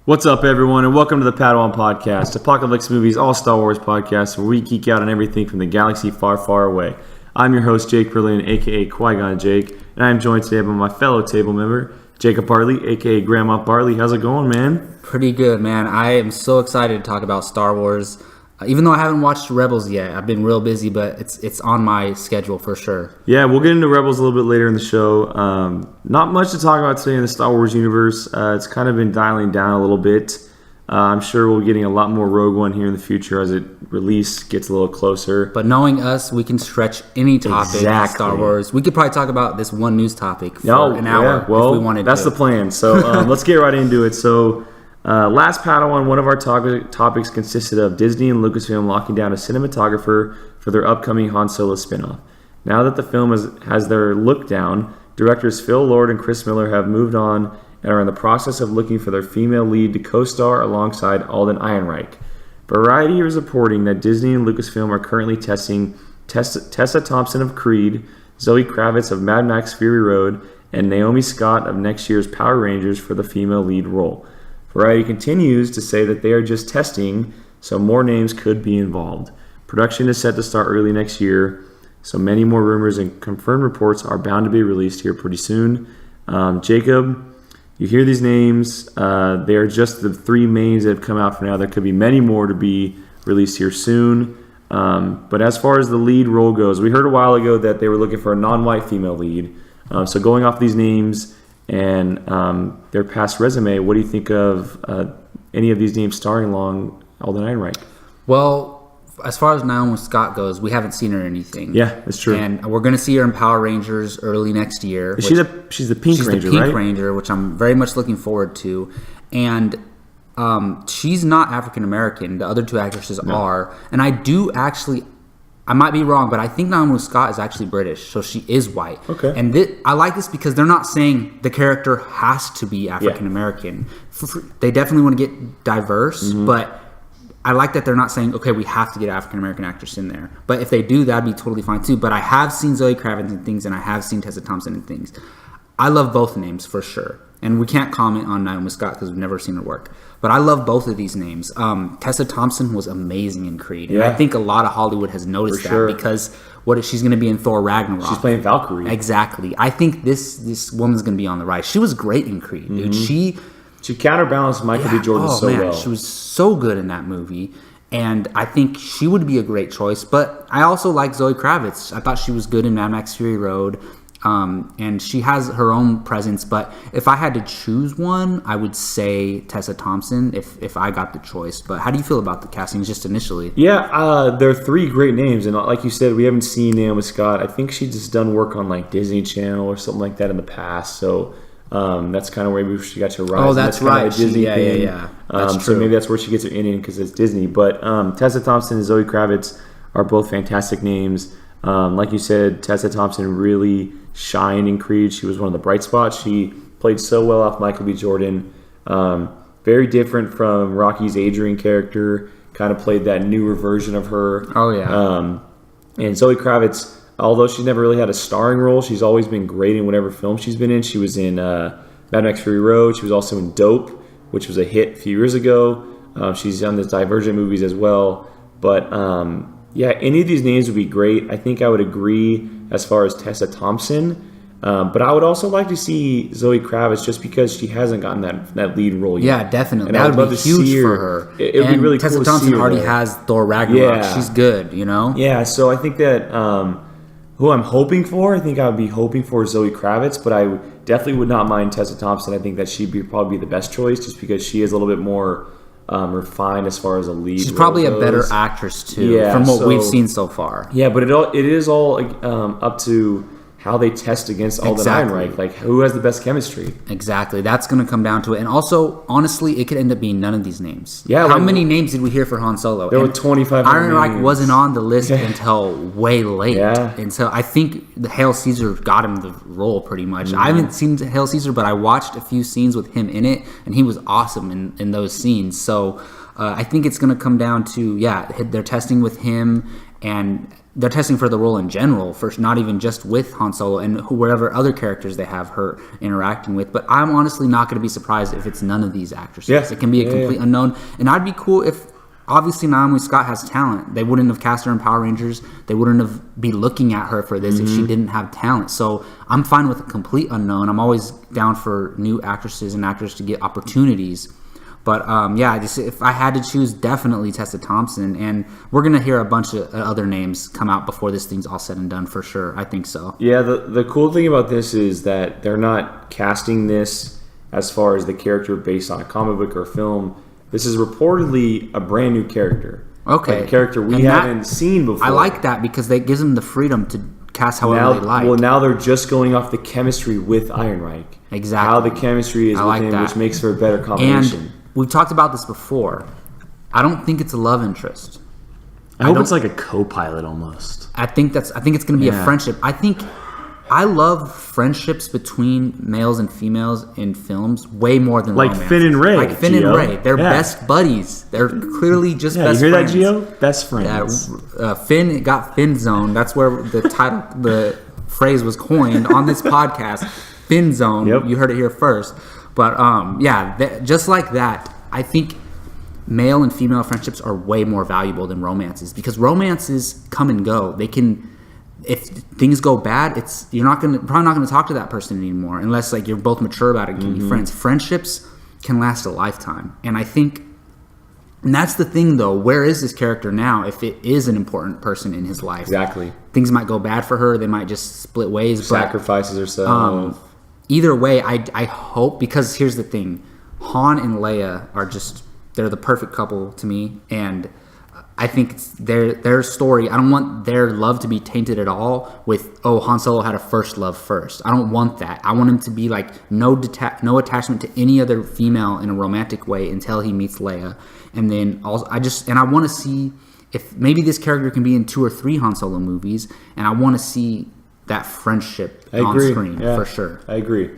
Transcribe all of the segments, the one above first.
What's up, everyone, and welcome to the Padawan Podcast, Apocalypse Movies All Star Wars podcast, where we geek out on everything from the galaxy far, far away. I'm your host, Jake Berlin, aka Qui-Gon Jake, and I am joined today by my fellow table member, Jacob Barley, aka Grandma Barley. How's it going, man? Pretty good, man. I am so excited to talk about Star Wars. Even though I haven't watched Rebels yet, I've been real busy, but it's on my schedule for sure. Yeah, we'll get into Rebels a little bit later in the show. Not much to talk about today in the Star Wars universe. It's kind of been dialing down a little bit. I'm sure we'll be getting a lot more Rogue One here in the future as it release gets a little closer. But knowing us, we can stretch any topic in Star Wars. We could probably talk about this one news topic for an hour if we wanted to. That's the plan. So let's get right into it. So last Padawan, one of our topics consisted of Disney and Lucasfilm locking down a cinematographer for their upcoming Han Solo spinoff. Now that the film has their look down, directors Phil Lord and Chris Miller have moved on and are in the process of looking for their female lead to co-star alongside Alden Ehrenreich. Variety is reporting that Disney and Lucasfilm are currently testing Tessa Thompson of Creed, Zoe Kravitz of Mad Max Fury Road, and Naomi Scott of next year's Power Rangers for the female lead role. Variety continues to say that they are just testing, so more names could be involved. Production is set to start early next year, so many more rumors and confirmed reports are bound to be released here pretty soon. Jacob, you hear these names. They are just the three mains that have come out for now. There could be many more to be released here soon. But as far as the lead role goes, we heard a while ago that they were looking for a non-white female lead. So going off these names and their past resume, what do you think of any of these names starring along Alden Ehrenreich? Well, as far as Naomi Scott goes, we haven't seen her in anything. Yeah, that's true. And we're going to see her in Power Rangers early next year. She's the Pink Ranger, right? She's the Pink Ranger, which I'm very much looking forward to. And she's not African American. The other two actresses are. And I might be wrong, but I think Naomi Scott is actually British, so she is white. Okay. And I like this because they're not saying the character has to be African American. Yeah. They definitely want to get diverse, but I like that they're not saying, okay, we have to get an African American actress in there. But if they do, that'd be totally fine too. But I have seen Zoe Kravitz in things, and I have seen Tessa Thompson in things. I love both names for sure. And we can't comment on Naomi Scott because we've never seen her work. But I love both of these names. Tessa Thompson was amazing in Creed. And I think a lot of Hollywood has noticed that because she's going to be in Thor Ragnarok. She's playing Valkyrie. Exactly. I think this woman's going to be on the rise. She was great in Creed, dude. She counterbalanced Michael B. Jordan well. She was so good in that movie. And I think she would be a great choice. But I also like Zoe Kravitz. I thought she was good in Mad Max Fury Road. And she has her own presence. But if I had to choose one, I would say Tessa Thompson if I got the choice. But how do you feel about the castings just initially? Yeah, there are three great names. And like you said, we haven't seen Naomi Scott. I think she's just done work on like Disney Channel or something like that in the past. So that's kind of where she got her rise. Oh, that's right. Kind of a Disney thing. Yeah. That's true. So maybe that's where she gets her in because it's Disney. But Tessa Thompson and Zoe Kravitz are both fantastic names. Like you said, Tessa Thompson really shined in Creed. She was one of the bright spots. She played so well off Michael B. Jordan. Very different from Rocky's Adrian character. Kind of played that newer version of her. Oh, yeah. And Zoe Kravitz, although she's never really had a starring role, she's always been great in whatever film she's been in. She was in Mad Max Fury Road. She was also in Dope, which was a hit a few years ago. She's done the Divergent movies as well. But any of these names would be great. I think I would agree as far as Tessa Thompson. But I would also like to see Zoe Kravitz just because she hasn't gotten that lead role yet. Yeah, definitely. And that would be huge for her. It would be really Tessa cool Thompson to see her already there. has Thor Ragnarok. Yeah. She's good, you know? Yeah, so I think that who I'm hoping for, I think I would be hoping for Zoe Kravitz, but I definitely would not mind Tessa Thompson. I think that she'd probably be the best choice just because she is a little bit more refined as far as a lead. She's probably a better actress too, from what we've seen so far. Yeah, but it is all up to how they test against Alden Ehrenreich. Like, who has the best chemistry? Exactly. That's going to come down to it. And also, honestly, it could end up being none of these names. Yeah. How many names did we hear for Han Solo? There were 25 Ehrenreich wasn't on the list until way late. Yeah. And so I think the Hail Caesar got him the role pretty much. I haven't seen Hail Caesar, but I watched a few scenes with him in it, and he was awesome in those scenes. So I think it's going to come down to, they're testing with him, and they're testing for the role in general, first, not even just with Han Solo and whatever other characters they have her interacting with. But I'm honestly not going to be surprised if it's none of these actresses. Yeah. It can be a complete unknown. And I'd be cool if, obviously, Naomi Scott has talent. They wouldn't have cast her in Power Rangers. They wouldn't have be looking at her for this if she didn't have talent. So I'm fine with a complete unknown. I'm always down for new actresses and actors to get opportunities. But just if I had to choose, definitely Tessa Thompson. And we're going to hear a bunch of other names come out before this thing's all said and done, for sure. I think so. Yeah, the cool thing about this is that they're not casting this as far as the character based on a comic book or film. This is reportedly a brand new character. Okay. Like a character we haven't seen before. I like that because that gives them the freedom to cast however they like. Well, now they're just going off the chemistry with Ironreich. Exactly. How the chemistry is with him, which makes for a better combination. And we've talked about this before. I don't think it's a love interest. I hope it's like a co-pilot almost. I think it's going to be a friendship. I love friendships between males and females in films way more than like romance. Finn and Rey. Like Finn and Rey. They're best buddies. They're clearly just best friends. You hear that, Gio? Best friends. Finn got Fin Zone. That's where the phrase was coined on this podcast. Fin Zone. Yep. You heard it here first. But just like that, I think male and female friendships are way more valuable than romances, because romances come and go. They can, if things go bad, you're probably not gonna talk to that person anymore unless like you're both mature about it and can be friends. Friendships can last a lifetime, and I think, and that's the thing though. Where is this character now? If it is an important person in his life, exactly, things might go bad for her. They might just split ways. Sacrifices herself. Either way, I hope, because here's the thing, Han and Leia are they're the perfect couple to me, and I think it's their story. I don't want their love to be tainted at all with, Han Solo had a first love first. I don't want that. I want him to be like no attachment to any other female in a romantic way until he meets Leia. And then also I want to see if maybe this character can be in 2 or 3 Han Solo movies, and I want to see that friendship on screen for sure. I agree.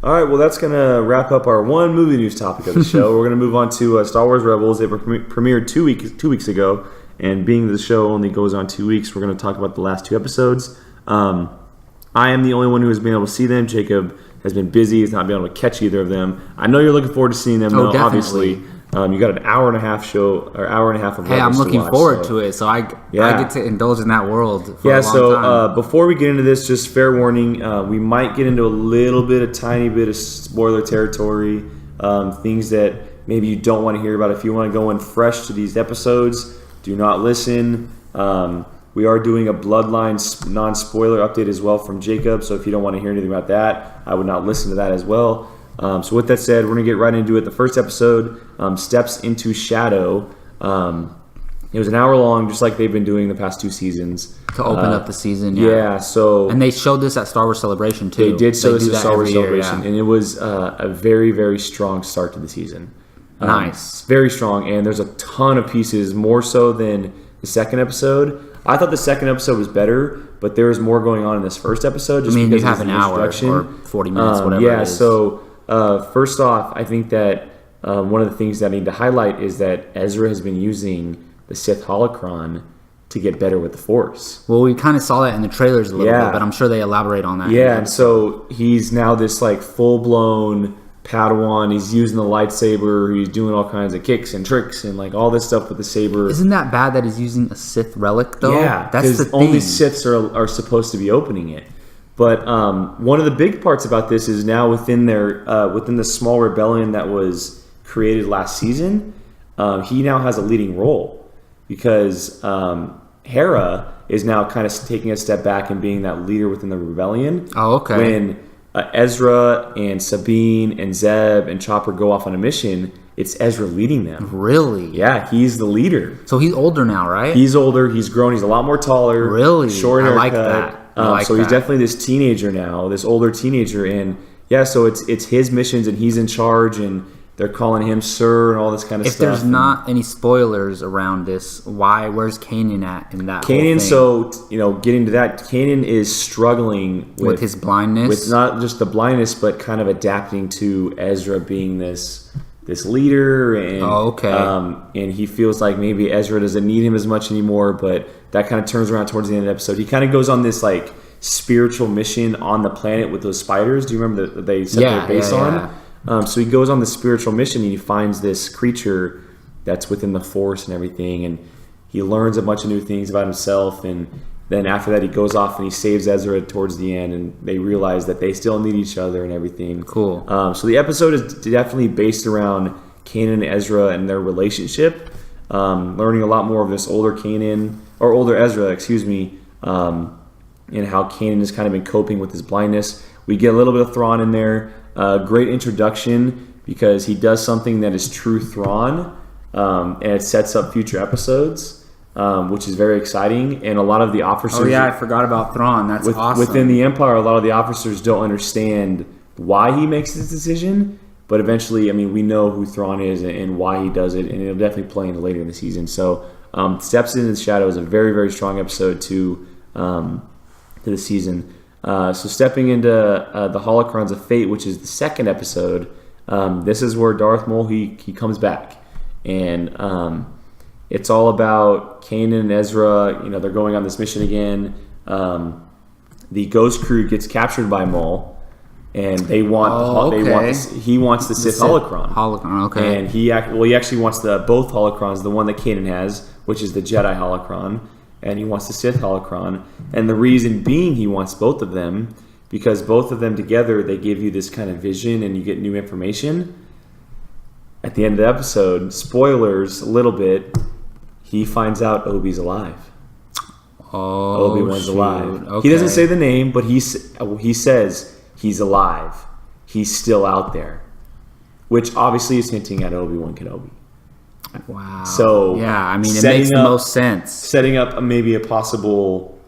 All right, well, that's going to wrap up our one movie news topic of the show. We're going to move on to Star Wars Rebels. It premiered 2 weeks ago, and being the show only goes on 2 weeks, we're going to talk about the last 2 episodes. I am the only one who has been able to see them. Jacob has been busy. He's not been able to catch either of them. I know you're looking forward to seeing them, though, obviously. You got an hour and a half show, or hour and a half of Rebels. Hey, I'm looking forward to it, so I get to indulge in that world for a long time. Before we get into this, just fair warning, we might get into a tiny bit of spoiler territory, things that maybe you don't want to hear about. If you want to go in fresh to these episodes, do not listen. We are doing a Bloodline non-spoiler update as well from Jacob, so if you don't want to hear anything about that, I would not listen to that as well. So with that said, we're going to get right into it. The first episode, Steps into Shadow. It was an hour long, just like they've been doing the past 2 seasons. To open up the season, And they showed this at Star Wars Celebration, too. They did show this at Star Wars Celebration, and it was a very, very strong start to the season. Nice. Very strong, and there's a ton of pieces, more so than the second episode. I thought the second episode was better, but there was more going on in this first episode. Just because you have an hour or 40 minutes, whatever it is. So first off, I think that one of the things that I need to highlight is that Ezra has been using the Sith holocron to get better with the Force. Well, we kind of saw that in the trailers a little bit, but I'm sure they elaborate on that. Yeah, and so he's now this like full-blown Padawan. He's using the lightsaber. He's doing all kinds of kicks and tricks and like all this stuff with the saber. Isn't that bad that he's using a Sith relic though? Yeah, that's the thing. Only Siths are supposed to be opening it. But one of the big parts about this is now within the small rebellion that was created last season, he now has a leading role because Hera is now kind of taking a step back and being that leader within the rebellion. Oh, okay. When Ezra and Sabine and Zeb and Chopper go off on a mission, it's Ezra leading them. Really? Yeah, he's the leader. So he's older now, right? He's older. He's grown. He's a lot more taller. Really? Short haircut. I like that. So he's definitely this teenager now, this older teenager, and so it's his missions, and he's in charge, and they're calling him Sir and all this kind of stuff. If there's not any spoilers around this, where's Kanan at in that whole thing? So, getting to that, Kanan is struggling with his blindness. With not just the blindness, but kind of adapting to Ezra being this this leader, and okay. And he feels like maybe Ezra doesn't need him as much anymore. But that kind of turns around towards the end of the episode. He kind of goes on this like spiritual mission on the planet with those spiders. Do you remember that they set their base on? So he goes on this spiritual mission and he finds this creature that's within the Force and everything, and he learns a bunch of new things about himself. And then after that, he goes off and he saves Ezra towards the end, and they realize that they still need each other and everything. Cool. So the episode is definitely based around Kanan and Ezra and their relationship. Learning a lot more of this older Ezra, and how Kanan has kind of been coping with his blindness. We get a little bit of Thrawn in there. Great introduction because he does something that is true Thrawn, and it sets up future episodes, which is very exciting. And a lot of the officers... Oh yeah, I forgot about Thrawn. That's awesome. Within the Empire, a lot of the officers don't understand why he makes this decision, but eventually, I mean, we know who Thrawn is and why he does it, and it'll definitely play in later in the season. So, Steps into the Shadow is a very, very strong episode to the season. So stepping into the Holocrons of Fate, which is the second episode, this is where Darth Maul, he comes back. And it's all about Kanan and Ezra. You know, they're going on this mission again. The Ghost Crew gets captured by Maul, and they want he wants the Sith holocron. Holocron, okay. And he actually wants both holocrons, the one that Kanan has, which is the Jedi holocron, and he wants the Sith holocron. And the reason being he wants both of them, because both of them together, they give you this kind of vision and you get new information. At the end of the episode, spoilers a little bit, he finds out Obi's alive. Oh, Obi-Wan's alive. Okay. He doesn't say the name, but he says he's alive. He's still out there, which obviously is hinting at Obi-Wan Kenobi. Wow. So yeah, I mean, it makes the most sense. Setting up maybe a possible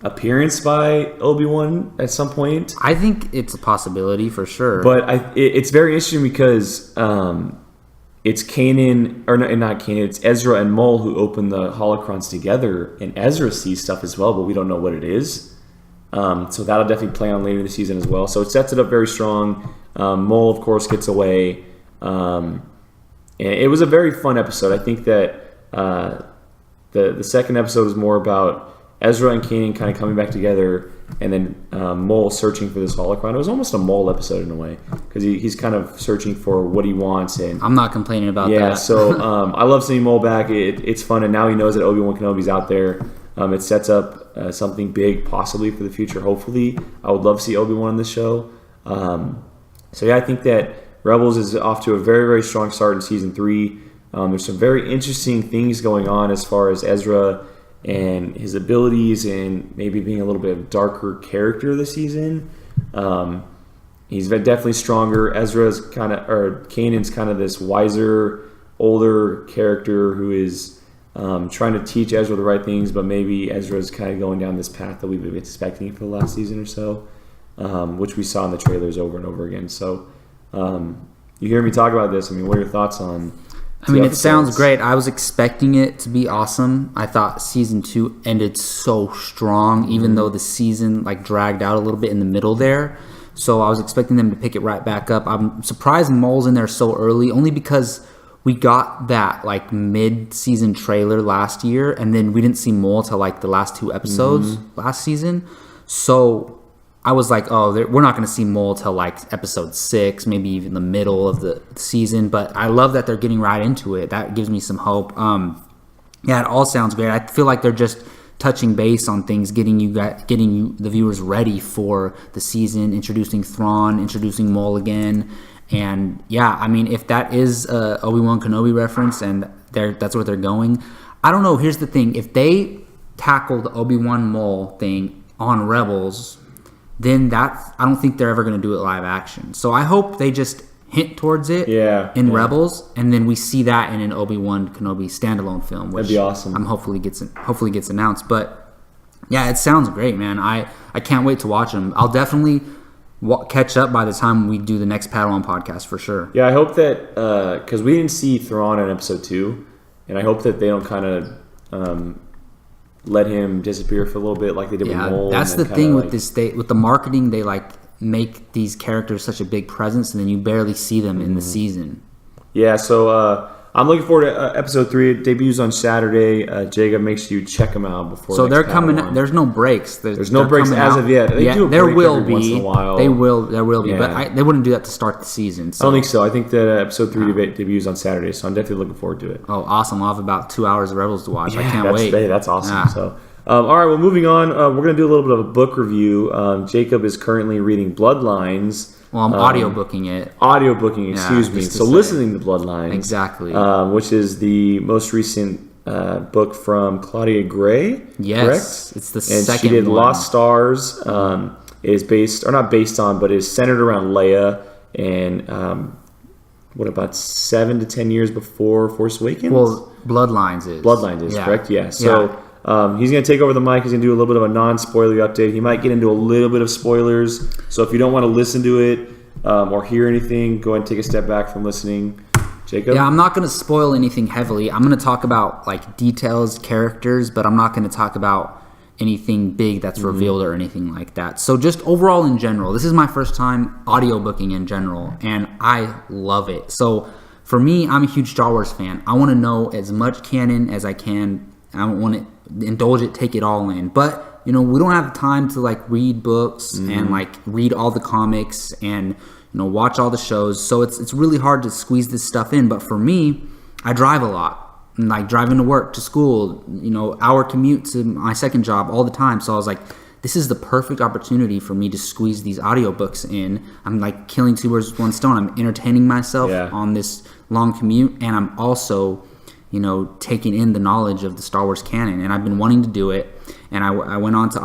appearance by Obi-Wan at some point. I think it's a possibility for sure. But it's very interesting because it's Kanan, or not Kanan, it's Ezra and Maul who open the holocrons together, and Ezra sees stuff as well, but we don't know what it is. So that'll definitely play on later in the season as well. So it sets it up very strong. Maul, of course, gets away. And it was a very fun episode. I think that the second episode is more about Ezra and Kanan kind of coming back together, and then Maul searching for this holocron. It was almost a Maul episode in a way, because he's kind of searching for what he wants. And I'm not complaining about that. Yeah, so I love seeing Maul back. It's fun, and now he knows that Obi-Wan Kenobi's out there. It sets up something big, possibly for the future. Hopefully, I would love to see Obi-Wan on this show. So yeah, I think that Rebels is off to a very, very strong start in season 3. There's some very interesting things going on as far as Ezra and his abilities, and maybe being a little bit of a darker character this season. He's definitely stronger. Kanan's kind of this wiser, older character who is trying to teach Ezra the right things, but maybe Ezra's kind of going down this path that we've been expecting for the last season or so, which we saw in the trailers over and over again. So you hear me talk about this. I mean, what are your thoughts on... I mean, it sounds great. I was expecting it to be awesome. I thought season 2 ended so strong, even though the season dragged out a little bit in the middle there. So I was expecting them to pick it right back up. I'm surprised Maul's in there so early, only because we got that mid-season trailer last year, and then we didn't see Maul till the last 2 episodes last season. So I was like, oh, we're not going to see Maul till episode 6, maybe even the middle of the season. But I love that they're getting right into it. That gives me some hope. Yeah, it all sounds great. I feel like they're just touching base on things, getting you the viewers ready for the season, introducing Thrawn, introducing Maul again. And yeah, I mean, if that is a Obi-Wan Kenobi reference and that's where they're going, I don't know. Here's the thing: if they tackle the Obi-Wan Maul thing on Rebels, then I don't think they're ever going to do it live action. So I hope they just hint towards it in Rebels, and then we see that in an Obi-Wan Kenobi standalone film, which that'd be awesome. Hopefully gets announced. But yeah, it sounds great, man. I can't wait to watch them. I'll definitely catch up by the time we do the next Padawan podcast for sure. Yeah, I hope that because we didn't see Thrawn in episode 2, and I hope that they don't kind of let him disappear for a little bit like they did with Maul. That's the thing with this. With the marketing, they make these characters such a big presence, and then you barely see them in the season. Yeah, so I'm looking forward to episode 3. It debuts on Saturday. Jacob, make sure you check them out before. So they're coming. There's no breaks. There's no breaks as of yet. They do a there break will every be. Once in a while. There will be. Yeah. But they wouldn't do that to start the season. So. I don't think so. I think that episode 3 debuts on Saturday, so I'm definitely looking forward to it. Oh, awesome! I'll have about 2 hours of Rebels to watch. I can't wait. Hey, that's awesome. Yeah. So, all right. Well, moving on. We're going to do a little bit of a book review. Jacob is currently reading Bloodlines. Well, I'm audiobooking it. Audiobooking, excuse me. So listening to Bloodlines. Exactly. Which is the most recent book from Claudia Gray. Yes. Correct? It's the and second she did one. Lost Stars. Is based, or not based on, but is centered around Leia. And what about 7 to 10 years before Force Awakens? Well, Bloodlines is. Correct? Yeah. So he's going to take over the mic. He's going to do a little bit of a non-spoiler update. He might get into a little bit of spoilers. So if you don't want to listen to it or hear anything, go ahead and take a step back from listening. Jacob? Yeah, I'm not going to spoil anything heavily. I'm going to talk about like details, characters, but I'm not going to talk about anything big that's revealed or anything like that. So just overall in general, this is my first time audiobooking in general, and I love it. So for me, I'm a huge Star Wars fan. I want to know as much canon as I can. I want to indulge it, take it all in. But, we don't have time to like read books and like read all the comics and, watch all the shows. So it's really hard to squeeze this stuff in. But for me, I drive a lot. Like driving to work, to school, hour commute to my second job all the time. So I was like, this is the perfect opportunity for me to squeeze these audiobooks in. I'm like killing 2 birds with one stone. I'm entertaining myself on this long commute, and I'm also, taking in the knowledge of the Star Wars canon. And I've been wanting to do it. And I went on to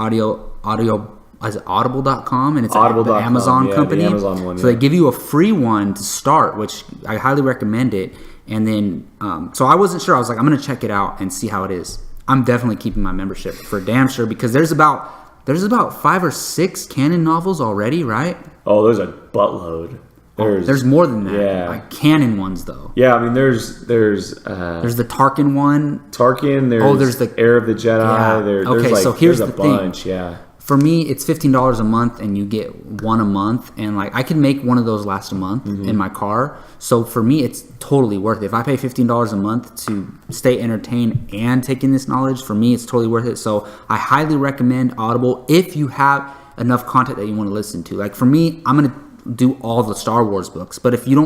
is it audible.com, and it's the Amazon company. The Amazon one, so they give you a free one to start, which I highly recommend it. And then, so I wasn't sure. I was like, I'm going to check it out and see how it is. I'm definitely keeping my membership for damn sure, because there's about 5 or 6 canon novels already, right? Oh, there's a buttload. There's more than that. Yeah. Like canon ones, though. Yeah, I mean, there's the Tarkin one. There's the Heir of the Jedi. Yeah. So here's a the bunch. thing. Yeah. For me, it's $15 a month, and you get one a month, and like I can make one of those last a month in my car. So for me, it's totally worth it. If I pay $15 a month to stay entertained and take in this knowledge, for me, it's totally worth it. So I highly recommend Audible if you have enough content that you want to listen to. Like for me, I'm gonna do all the Star Wars books, but if you're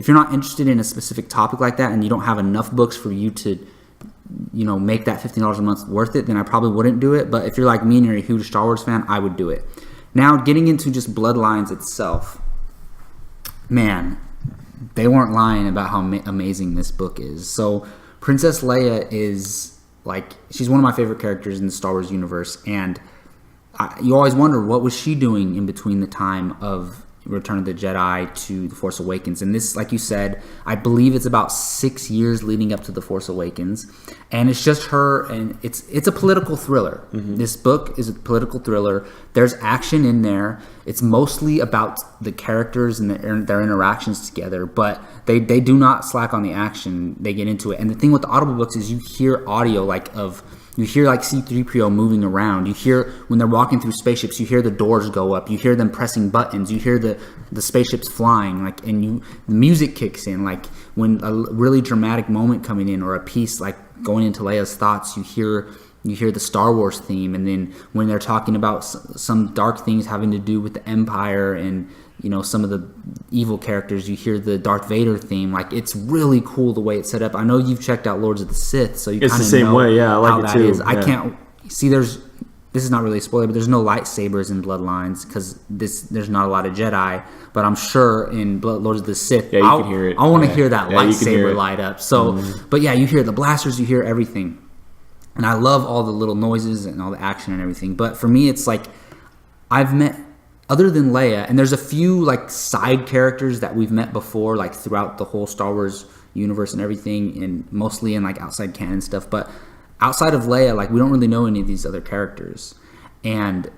not interested in a specific topic like that, and you don't have enough books for you to make that $15 a month worth it, then I probably wouldn't do it. But if you're like me and you're a huge Star Wars fan, I would do it. Now, getting into just Bloodlines itself, man, they weren't lying about how amazing this book is. So Princess Leia is she's one of my favorite characters in the Star Wars universe, and you always wonder, what was she doing in between the time of Return of the Jedi to The Force Awakens? And this, like you said, I believe it's about 6 years leading up to The Force Awakens, and it's just her, and it's a political thriller. This book is a political thriller. There's action in there. It's mostly about the characters and their interactions together, but they do not slack on the action. They get into it. And the thing with the Audible books is you hear audio you hear like C-3PO moving around. You hear when they're walking through spaceships, you hear the doors go up. You hear them pressing buttons. You hear the spaceships flying. The music kicks in. Like when a really dramatic moment coming in, or a piece like going into Leia's thoughts, you hear the Star Wars theme. And then when they're talking about some dark things having to do with the Empire and some of the evil characters, you hear the Darth Vader theme. Like, it's really cool the way it's set up. I know you've checked out Lords of the Sith, so you kind of know. It's the same way, yeah. I like it too. Is. I can't see. This is not really a spoiler, but there's no lightsabers in Bloodlines because there's not a lot of Jedi. But I'm sure in Lords of the Sith, you can hear it. I want to hear that lightsaber light up. So, but yeah, you hear the blasters, you hear everything, and I love all the little noises and all the action and everything. But for me, it's like I've met. Other than Leia, and there's a few like side characters that we've met before, like throughout the whole Star Wars universe and everything, and mostly in like outside canon stuff. But outside of Leia, like we don't really know any of these other characters. And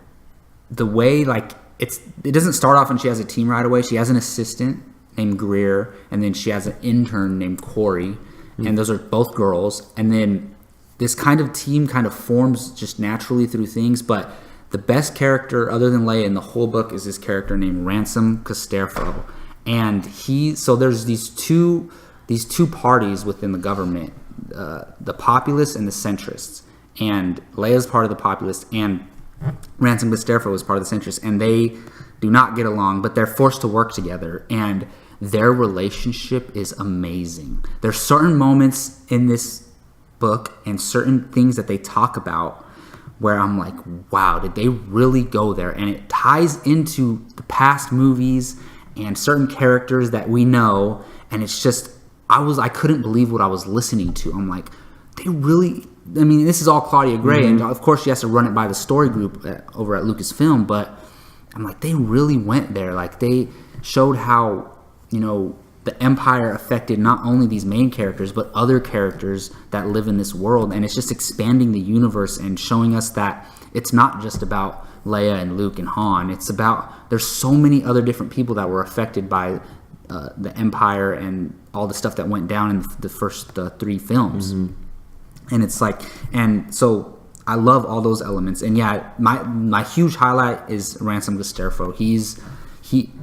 the way it doesn't start off and she has a team right away. She has an assistant named Greer, and then she has an intern named Corey, and those are both girls. And then this kind of team kind of forms just naturally through things, but the best character other than Leia in the whole book is this character named Ransom Casterfo. And so there's these two these two parties within the government, the populists and the centrists. And Leia's part of the populists, and Ransom Basterfo is part of the centrists, and they do not get along, but they're forced to work together, and their relationship is amazing. There's certain moments in this book and certain things that they talk about where I'm like, wow, did they really go there? And it ties into the past movies and certain characters that we know, and it's just, I couldn't believe what I was listening to. I'm like, they really, I mean, this is all Claudia Gray, and of course she has to run it by the story group over at Lucasfilm, but I'm like, they really went there. Like, they showed how, you know, the Empire affected not only these main characters, but other characters that live in this world, and it's just expanding the universe and showing us that it's not just about Leia and Luke and Han. It's about, there's so many other different people that were affected by the Empire and all the stuff that went down in the first three films. And it's like, and so I love all those elements. And yeah, my huge highlight is Ransom Basterfo.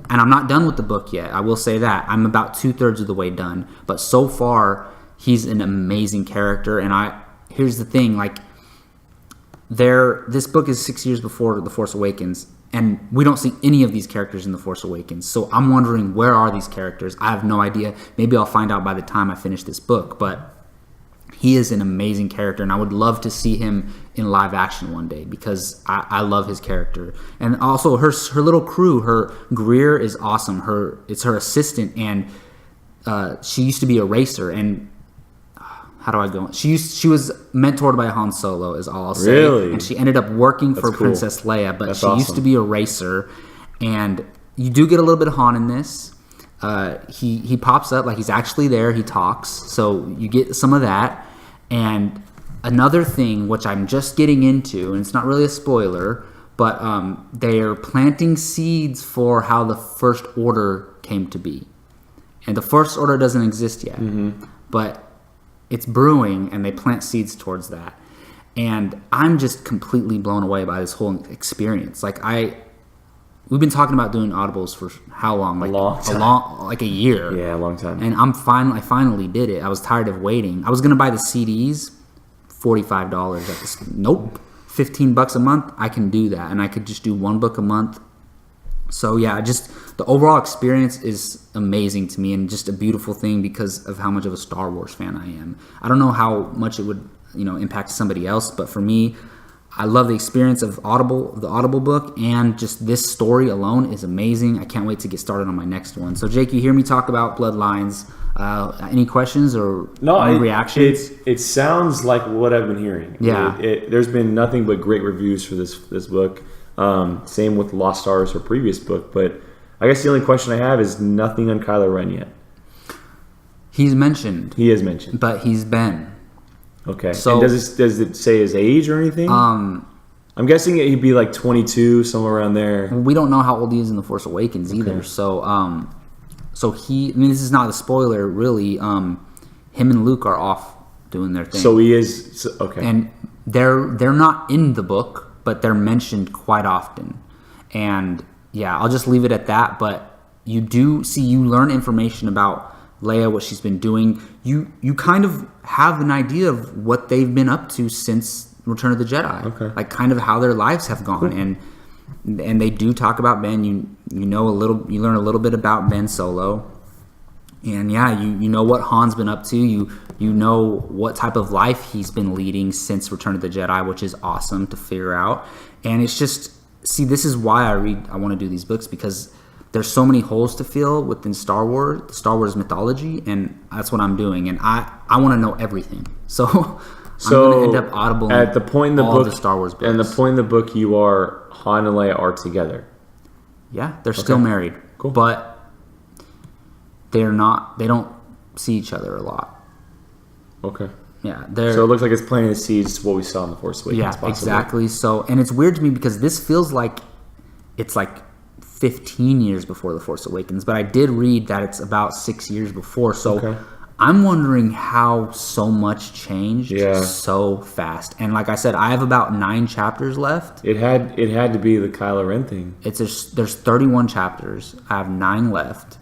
And I'm not done with the book yet. I will say that. I'm about 2/3 of the way done. But so far, he's an amazing character. And here's the thing, like, this book is 6 years before The Force Awakens, and we don't see any of these characters in The Force Awakens. So I'm wondering, where are these characters? I have no idea. Maybe I'll find out by the time I finish this book. But he is an amazing character, and I would love to see him in live action one day, because I love his character. And also her little crew, her Greer is awesome. It's her assistant, and she used to be a racer. And how do I go? She was mentored by Han Solo, is all I'll say. Really? And she ended up working for cool. Princess Leia, but That's she used awesome. to be a racer. And you do get a little bit of Han in this. He pops up, like, he's actually there. He talks, so you get some of that. And another thing, which I'm just getting into, and it's not really a spoiler, but they're planting seeds for how the First Order came to be. And the First Order doesn't exist yet, but it's brewing, and they plant seeds towards that. And I'm just completely blown away by this whole experience. Like, we've been talking about doing audibles for how long? Like like a year. Yeah, a long time. And I finally did it. I was tired of waiting. I was gonna buy the CDs, $45 at this. Nope, $15 a month. I can do that, and I could just do one book a month. So yeah, just the overall experience is amazing to me, and just a beautiful thing because of how much of a Star Wars fan I am. I don't know how much it would, impact somebody else, but for me, I love the experience of the Audible book, and just this story alone is amazing. I can't wait to get started on my next one. So Jake, you hear me talk about Bloodlines. Any questions or any reactions? It sounds like what I've been hearing. Yeah. There's been nothing but great reviews for this book. Same with Lost Stars, her previous book. But I guess the only question I have is nothing on Kylo Ren yet. He's mentioned. He is mentioned. But he's Ben. Okay. So, and does it say his age or anything? I'm guessing he'd be like 22, somewhere around there. We don't know how old he is in The Force Awakens either. So, this is not a spoiler, really. Him and Luke are off doing their thing. So he is, okay. And they're not in the book, but they're mentioned quite often. And yeah, I'll just leave it at that. But you learn information about Leia, what she's been doing. You kind of have an idea of what they've been up to since Return of the Jedi. Okay. Like, kind of how their lives have gone. Cool. And they do talk about Ben. You learn a little bit about Ben Solo. And yeah, you know what Han's been up to. You know what type of life he's been leading since Return of the Jedi, which is awesome to figure out. And it's just, this is why I want to do these books, because there's so many holes to fill within Star Wars mythology, and that's what I'm doing. And I want to know everything. So I'm going to end up audible at the point in the all book, the Star Wars books. And the point in the book, Han and Leia are together. Yeah, they're still married. Cool. But they don't see each other a lot. Okay. Yeah. So it looks like it's planting the seeds to what we saw in The Force Awakens. Yeah, possibly. exactly. So, and it's weird to me because this feels like it's like 15 years before The Force Awakens, but I did read that it's about 6 years before. So I'm wondering how so much changed so fast. And like I said, I have about 9 chapters left. It had to be the Kylo Ren thing. There's 31 chapters. I have 9 left.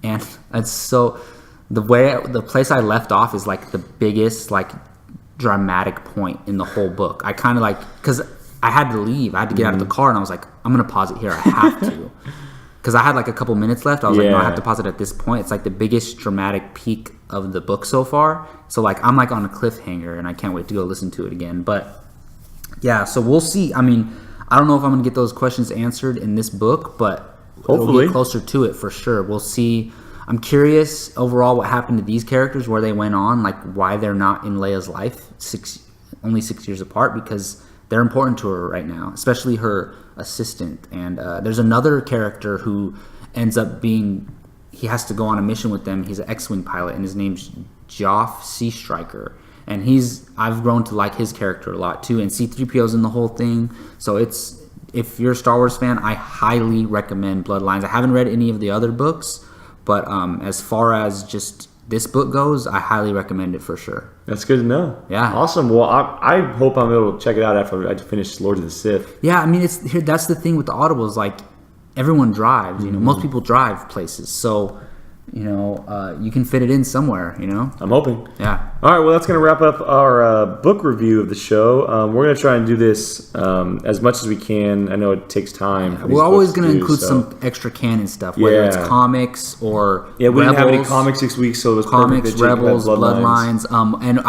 And it's so the place I left off is like the biggest like dramatic point in the whole book. I kind of like, because I had to leave. I had to get out of the car, and I was like, I'm going to pause it here. I have to. Because I had like a couple minutes left. I was like, no, I have to pause it at this point. It's like the biggest dramatic peak of the book so far. So like I'm like on a cliffhanger, and I can't wait to go listen to it again. But yeah, so we'll see. I mean, I don't know if I'm going to get those questions answered in this book, but hopefully we'll get closer to it for sure. We'll see. I'm curious overall what happened to these characters, where they went on, like why they're not in Leia's life only 6 years apart, because they're important to her right now, especially her assistant. And there's another character who ends up being, he has to go on a mission with them. He's an X-Wing pilot, and his name's Joff Sea Striker. And I've grown to like his character a lot too. And C-3PO's in the whole thing. So if you're a Star Wars fan, I highly recommend Bloodlines. I haven't read any of the other books, but as far as just this book goes, I highly recommend it for sure. That's good to know. Yeah. Awesome. Well, I hope I'm able to check it out after I finish Lords of the Sith. Yeah, I mean, that's the thing with the Audibles. Like, everyone drives. You know, most people drive places. So, you know, you can fit it in somewhere, you know? I'm hoping. Yeah. All right, well, that's going to wrap up our book review of the show. We're going to try and do this as much as we can. I know it takes time. We're always going to include some extra canon stuff, whether it's comics or we Rebels, didn't have any comics this week, so it was comics, perfect that Rebels, Bloodlines. And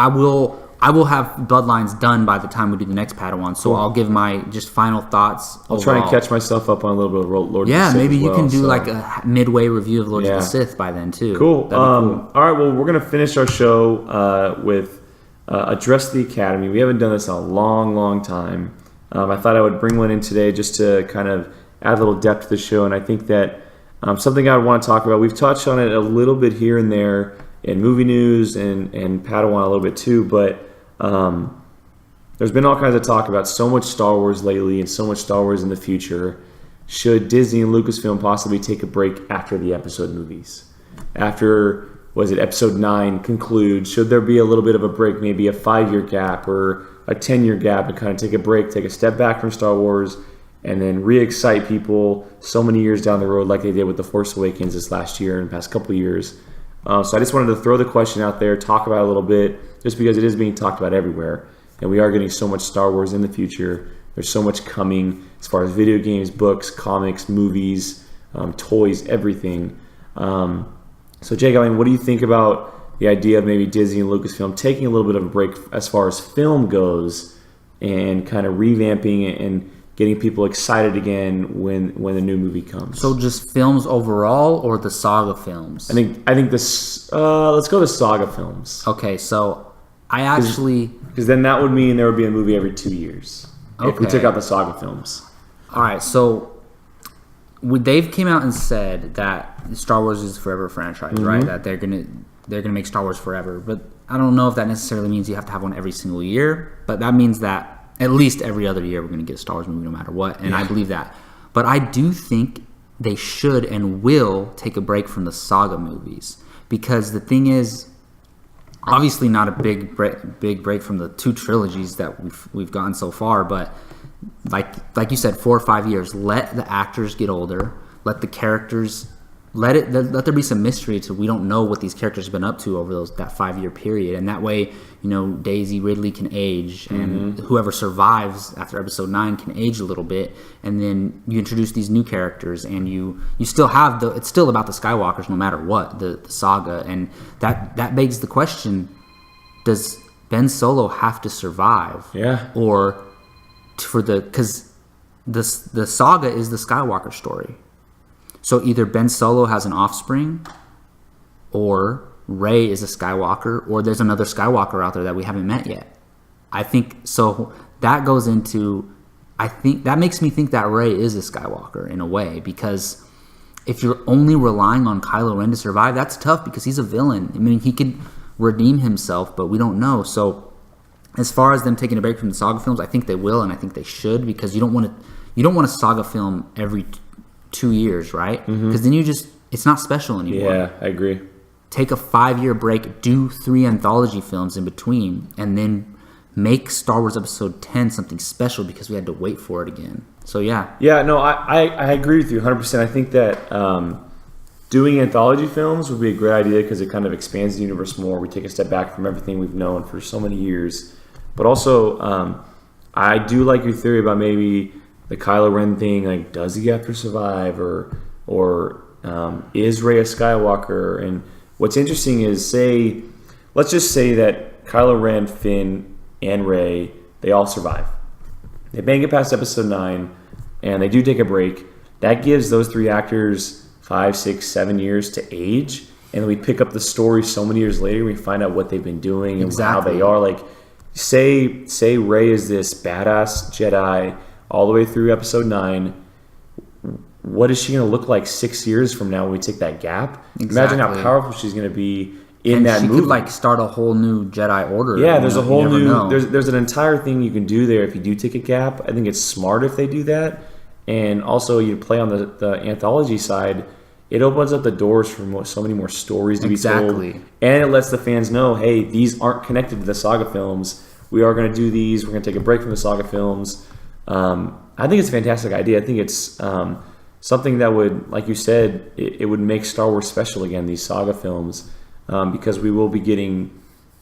I will have Bloodlines done by the time we do the next Padawan, so I'll give my just final thoughts. I'll try and catch myself up on a little bit of Lord of the Sith. Yeah, maybe you can do like a midway review of Lord of the Sith by then too. Cool. Cool. All right, well, we're going to finish our show with Address the Academy. We haven't done this in a long, long time. I thought I would bring one in today just to kind of add a little depth to the show, and I think that something I would want to talk about, we've touched on it a little bit here and there in movie news and Padawan a little bit too, but there's been all kinds of talk about so much Star Wars lately and so much Star Wars in the future. Should Disney and Lucasfilm possibly take a break after the episode movies? After, episode 9 concludes, should there be a little bit of a break, maybe a 5-year gap or a 10-year gap, and kind of take a break, take a step back from Star Wars, and then re-excite people so many years down the road like they did with The Force Awakens this last year and the past couple of years? So I just wanted to throw the question out there, talk about it a little bit, just because it is being talked about everywhere. And we are getting so much Star Wars in the future. There's so much coming as far as video games, books, comics, movies, toys, everything. So Jake, I mean, what do you think about the idea of maybe Disney and Lucasfilm taking a little bit of a break as far as film goes and kind of revamping it and getting people excited again when the new movie comes? So just films overall, or the saga films? I think this. Let's go to saga films. Okay, so I actually, because then that would mean there would be a movie every 2 years if we took out the saga films. All right, so they've came out and said that Star Wars is a forever franchise, right? That they're gonna make Star Wars forever. But I don't know if that necessarily means you have to have one every single year. But that means that at least every other year we're going to get a Star Wars movie no matter what, and I believe that. But I do think they should and will take a break from the saga movies, because the thing is, obviously not a big break from the 2 trilogies that we've gotten so far, but like you said, 4 or 5 years. Let the actors get older. Let the characters. Let there be some mystery to, we don't know what these characters have been up to over that 5-year period, and that way, you know, Daisy Ridley can age, and whoever survives after episode 9 can age a little bit, and then you introduce these new characters, and you still have it's still about the Skywalkers no matter what, the saga, and that begs the question: does Ben Solo have to survive? Yeah. Or because the saga is the Skywalker story. So either Ben Solo has an offspring, or Rey is a Skywalker, or there's another Skywalker out there that we haven't met yet. I think so. That goes into, I think that makes me think that Rey is a Skywalker in a way, because if you're only relying on Kylo Ren to survive, that's tough because he's a villain. I mean, he could redeem himself, but we don't know. So as far as them taking a break from the saga films, I think they will, and I think they should, because you don't want a saga film every 2 years, right? Because then it's not special anymore. Yeah, I agree. Take a 5-year break, do 3 anthology films in between, and then make Star Wars Episode 10 something special, because we had to wait for it again. So yeah. Yeah, no, I agree with you 100%. I think that doing anthology films would be a great idea because it kind of expands the universe more. We take a step back from everything we've known for so many years. But also, I do like your theory about maybe the Kylo Ren thing. Like, does he have to survive, or is Rey a Skywalker? And what's interesting is, let's just say that Kylo Ren, Finn, and Rey, they all survive. They make it past episode 9, and they do take a break. That gives those 3 actors 5, 6, 7 years to age, and we pick up the story so many years later. We find out what they've been doing and how they are. Like, say Rey is this badass Jedi all the way through episode 9. What is she going to look like 6 years from now when we take that gap? Imagine how powerful she's going to be in that movie. She could like start a whole new Jedi Order. Yeah, there's a whole new. There's an entire thing you can do there if you do take a gap. I think it's smart if they do that, and also you play on the anthology side. It opens up the doors for so many more stories to be told, and it lets the fans know, hey, these aren't connected to the saga films. We are going to do these. We're going to take a break from the saga films. I think it's a fantastic idea. I think it's something that would, like you said, it would make Star Wars special again, these saga films, because we will be getting,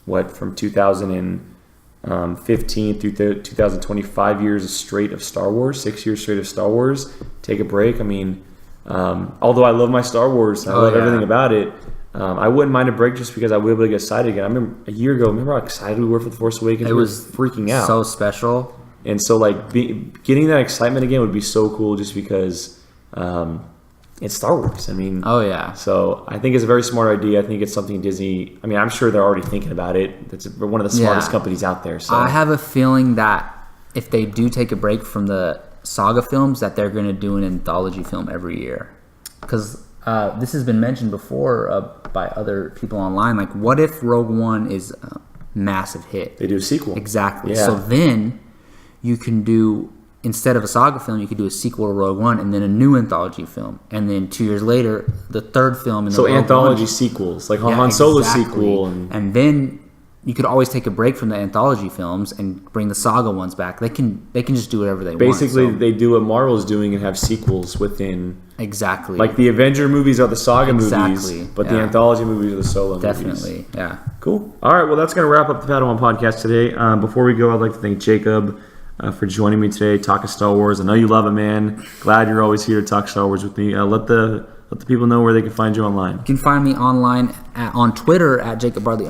from 2015 through 2025 years straight of Star Wars, 6 years straight of Star Wars. Take a break. I mean, although I love my Star Wars and I love everything about it, I wouldn't mind a break just because I would be able to get excited again. I remember a year ago, how excited we were for The Force Awakens? It was freaking out. So special. And so, getting that excitement again would be so cool just because it's Star Wars. I mean... Oh, yeah. So, I think it's a very smart idea. I think it's something Disney... I mean, I'm sure they're already thinking about it. It's one of the smartest companies out there. So I have a feeling that if they do take a break from the saga films, that they're going to do an anthology film every year. Because this has been mentioned before by other people online. Like, what if Rogue One is a massive hit? They do a sequel. Exactly. Yeah. So then you can do, instead of a saga film, you could do a sequel to Rogue One and then a new anthology film. And then 2 years later, the third film in the Rogue anthology One. sequels, like Han Solo's sequel. And then you could always take a break from the anthology films and bring the saga ones back. They can just do whatever they want. Basically, they do what Marvel's doing and have sequels within... Exactly. Like the Avenger movies are the saga movies, but the anthology movies are the solo movies. Definitely, yeah. Cool. All right, well, that's going to wrap up the Padawan Podcast today. Before we go, I'd like to thank Jacob for joining me today, talking Star Wars. I know you love it, man. Glad you're always here to talk Star Wars with me. Let the people know where they can find you online. You can find me online on Twitter at @JacobBarley_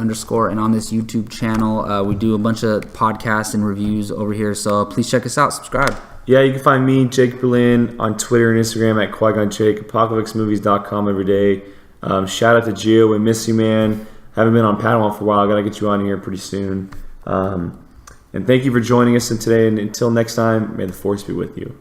and on this YouTube channel. We do a bunch of podcasts and reviews over here, so please check us out. Subscribe. Yeah, you can find me, Jake Berlin, on Twitter and Instagram at Qui-Gon Jake, apocalypsemovies.com every day. Shout out to Gio. We miss you, man. Haven't been on Padawan for a while. Got to get you on here pretty soon. And thank you for joining us today. And until next time, may the Force be with you.